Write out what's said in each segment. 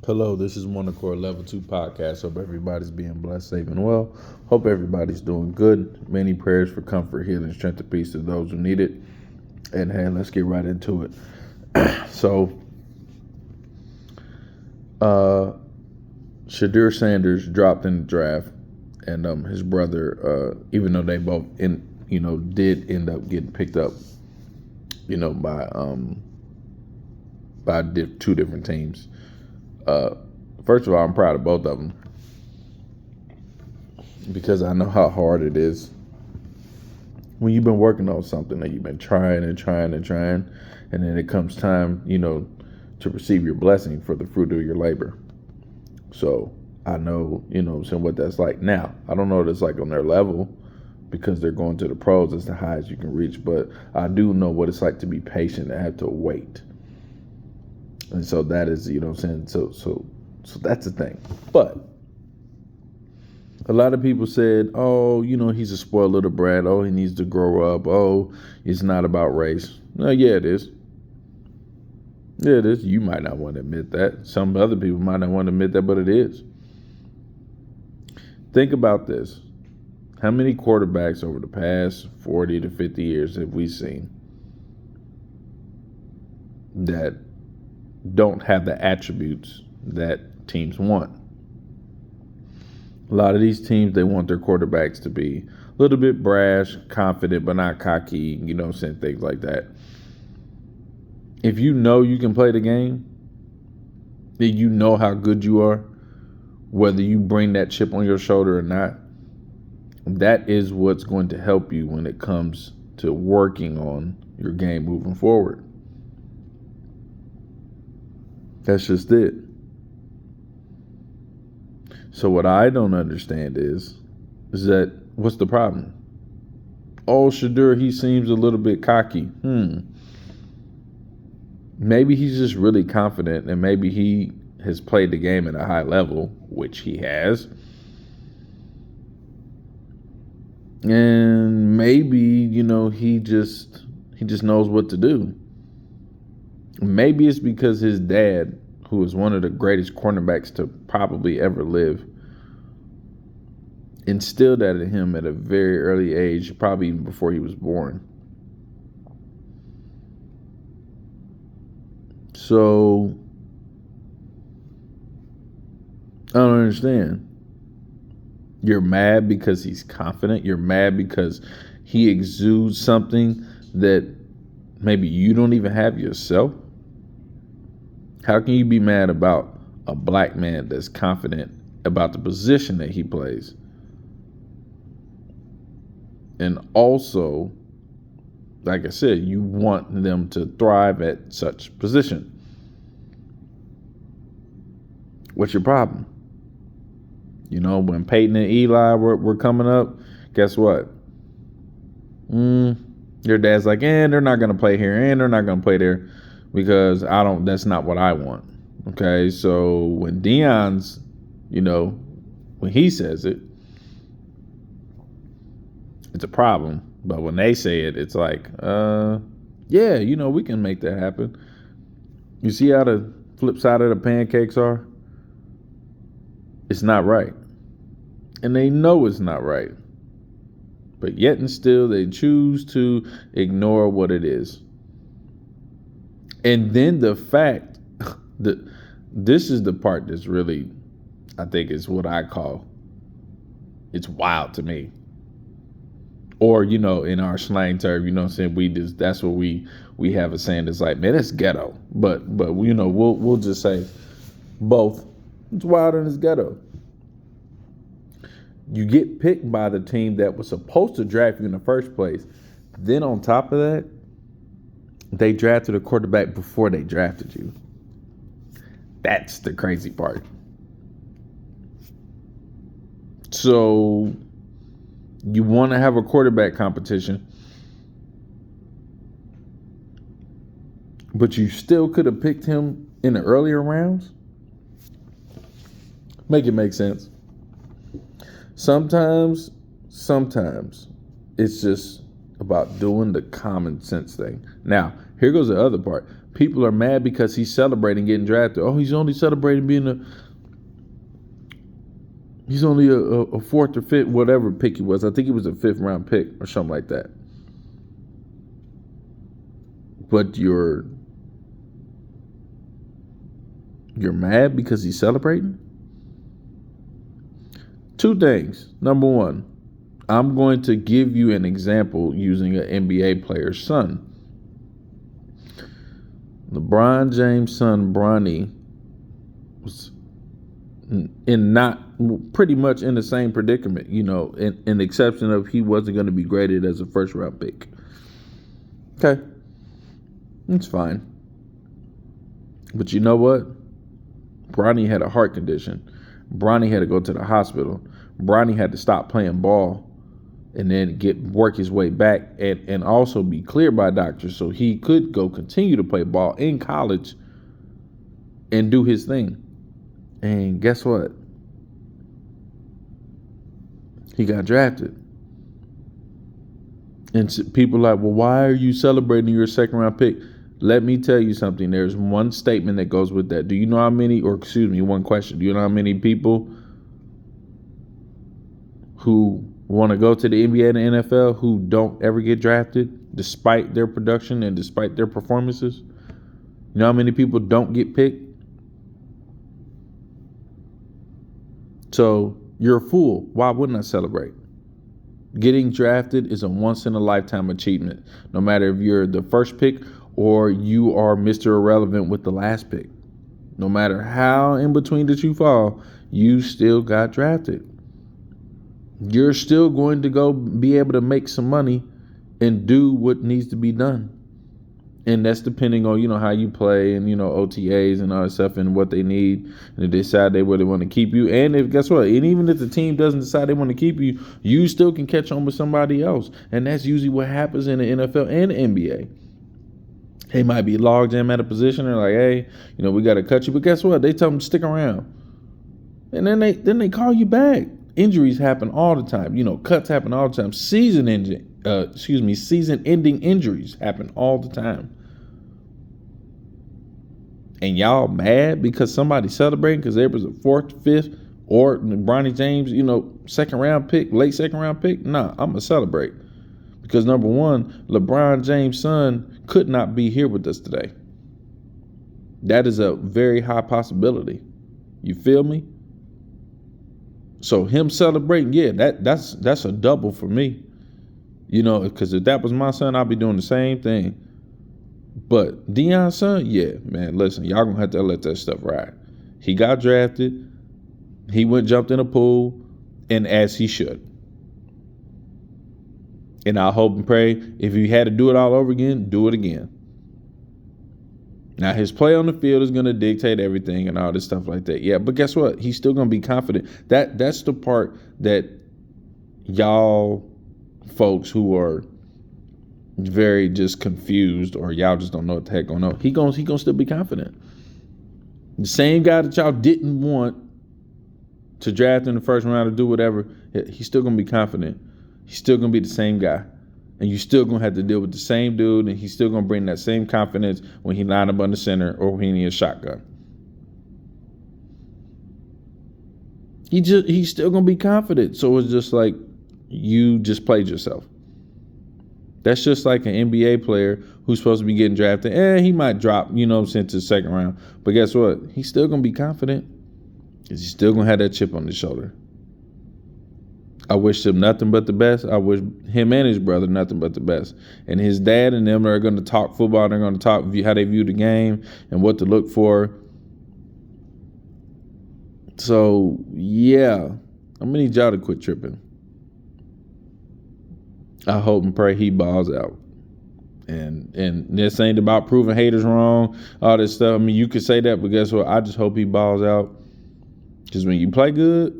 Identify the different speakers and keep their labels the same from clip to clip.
Speaker 1: Hello, this is One Core Level 2 Podcast. Hope everybody's being blessed, safe, and well. Hope everybody's doing good. Many prayers for comfort, healing, strength, and peace to those who need it. And hey, let's get right into it. So, uh, Shadur Sanders dropped in the draft, and his brother, even though they both did end up getting picked up, by two different teams. First of all, I'm proud of both of them because I know how hard it is when you've been working on something that you've been trying and trying and trying, and then it comes time, to receive your blessing for the fruit of your labor. So I know, what that's like. Now, I don't know what it's like on their level because they're going to the pros as the highest you can reach, but I do know what it's like to be patient and have to wait. And so that is, So that's the thing. But a lot of people said, oh, he's a spoiled little brat. Oh, he needs to grow up. Oh, it's not about race. No, yeah, it is. Yeah, it is. You might not want to admit that. Some other people might not want to admit that, but it is. Think about this. How many quarterbacks over the past 40 to 50 years have we seen that don't have the attributes that teams want? A lot of these teams, they want their quarterbacks to be a little bit brash, confident, but not cocky, things like that. If you know you can play the game, then you know how good you are, whether you bring that chip on your shoulder or not, that is what's going to help you when it comes to working on your game moving forward. That's just it. So what I don't understand is that what's the problem? Oh, Shadur, he seems a little bit cocky. Maybe he's just really confident, and maybe he has played the game at a high level, which he has. And maybe, he just knows what to do. Maybe it's because his dad, who is one of the greatest cornerbacks to probably ever live, instilled that in him at a very early age, probably even before he was born. So, I don't understand. You're mad because he's confident. You're mad because he exudes something that maybe you don't even have yourself. How can you be mad about a black man that's confident about the position that he plays? And also, like I said, you want them to thrive at such position. What's your problem? When Peyton and Eli were coming up, guess what? Your dad's like, they're not going to play here, and they're not going to play there because that's not what I want. Okay, so when Deion's, when he says it, it's a problem. But when they say it, it's like, yeah, we can make that happen. You see how the flip side of the pancakes are? It's not right. And they know it's not right. But yet and still, they choose to ignore what it is. And then the fact that this is the part that's really, I think, is what I call, it's wild to me. Or, in our slang term, that's what we have a saying that's like, man, it's ghetto. But we'll just say both. It's wild and it's ghetto. You get picked by the team that was supposed to draft you in the first place. Then on top of that, they drafted a quarterback before they drafted you. That's the crazy part. So you want to have a quarterback competition, but you still could have picked him in the earlier rounds? Make it make sense. Sometimes it's just about doing the common sense thing. Now, here goes the other part. People are mad because he's celebrating getting drafted. Oh, he's only celebrating he's only a fourth or fifth, whatever pick he was. I think he was a 5th round pick or something like that. But you're mad because he's celebrating? 2 things. Number 1, I'm going to give you an example using an NBA player's son. LeBron James' son, Bronny, was pretty much in the same predicament, in the exception of he wasn't going to be graded as a 1st round pick. Okay. It's fine. But you know what? Bronny had a heart condition. Bronny had to go to the hospital. Bronny had to stop playing ball and then work his way back and also be cleared by doctors so he could go continue to play ball in college and do his thing. And guess what? He got drafted. And people are like, well, why are you celebrating your 2nd round pick? Let me tell you something. There's one statement that goes with that. One question. Do you know how many people who want to go to the NBA and the NFL who don't ever get drafted despite their production and despite their performances? You know how many people don't get picked? So you're a fool. Why wouldn't I celebrate? Getting drafted is a once-in-a-lifetime achievement, no matter if you're the 1st pick or you are Mr. Irrelevant with the last pick. No matter how in between that you fall, you still got drafted. You're still going to go be able to make some money and do what needs to be done. And that's depending on, how you play and, OTAs and all that stuff and what they need. And if they decide they really want to keep you. And guess what? And even if the team doesn't decide they want to keep you, you still can catch on with somebody else. And that's usually what happens in the NFL and the NBA. They might be logjam at a position. They're like, hey, we got to cut you. But guess what? They tell them to stick around. And then they call you back. Injuries happen all the time. Cuts happen all the time. Season-ending injuries happen all the time. And y'all mad because somebody's celebrating because there was a 4th, 5th, or Bronny James, 2nd round pick, late 2nd round pick? Nah, I'm going to celebrate. Because number 1, LeBron James' son could not be here with us today. That is a very high possibility. You feel me? So him celebrating, yeah, that's a double for me. Because if that was my son, I'd be doing the same thing. But Deion's son, yeah, man, listen, y'all gonna have to let that stuff ride. He got drafted. He jumped in a pool, and as he should. And I hope and pray if you had to do it all over again, do it again. Now, his play on the field is going to dictate everything and all this stuff like that. Yeah, but guess what? He's still going to be confident. That's the part that y'all folks who are very just confused or y'all just don't know what the heck going on. He gonna still be confident. The same guy that y'all didn't want to draft in the 1st round or do whatever, he's still going to be confident. He's still going to be the same guy. And you're still going to have to deal with the same dude, and he's still going to bring that same confidence when he line up on the center or when he needs a shotgun. He's still going to be confident. So it's just like you just played yourself. That's just like an NBA player who's supposed to be getting drafted. He might drop, to the 2nd round. But guess what? He's still going to be confident because he's still going to have that chip on his shoulder. I wish him nothing but the best. I wish him and his brother nothing but the best. And his dad and them are going to talk football. They're going to talk how they view the game and what to look for. So, yeah, I'm going to need y'all to quit tripping. I hope and pray he balls out. And this ain't about proving haters wrong, all this stuff. I mean, you could say that, but guess what? I just hope he balls out. Because when you play good,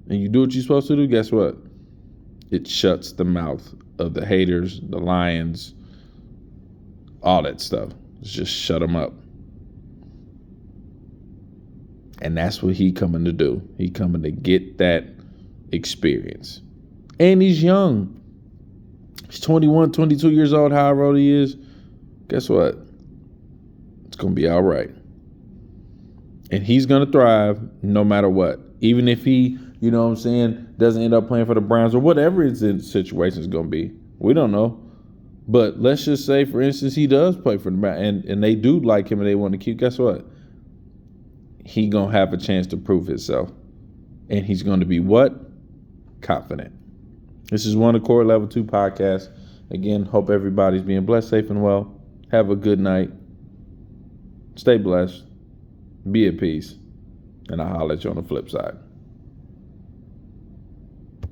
Speaker 1: and you do what you're supposed to do, guess what? It shuts the mouth of the haters, the lions, all that stuff. It's just shut them up. And that's what he coming to do. He coming to get that experience. And he's young. He's 21, 22 years old, however old he is. Guess what? It's going to be all right. And he's going to thrive no matter what. Even if he, you know what I'm saying, doesn't end up playing for the Browns or whatever his situation is going to be. We don't know. But let's just say, for instance, he does play for the Browns and they do like him and they want to keep. Guess what? He going to have a chance to prove himself. And he's going to be what? Confident. This is One Accord Level 2 podcast. Again, hope everybody's being blessed, safe, and well. Have a good night. Stay blessed. Be at peace. And I'll holler at you on the flip side.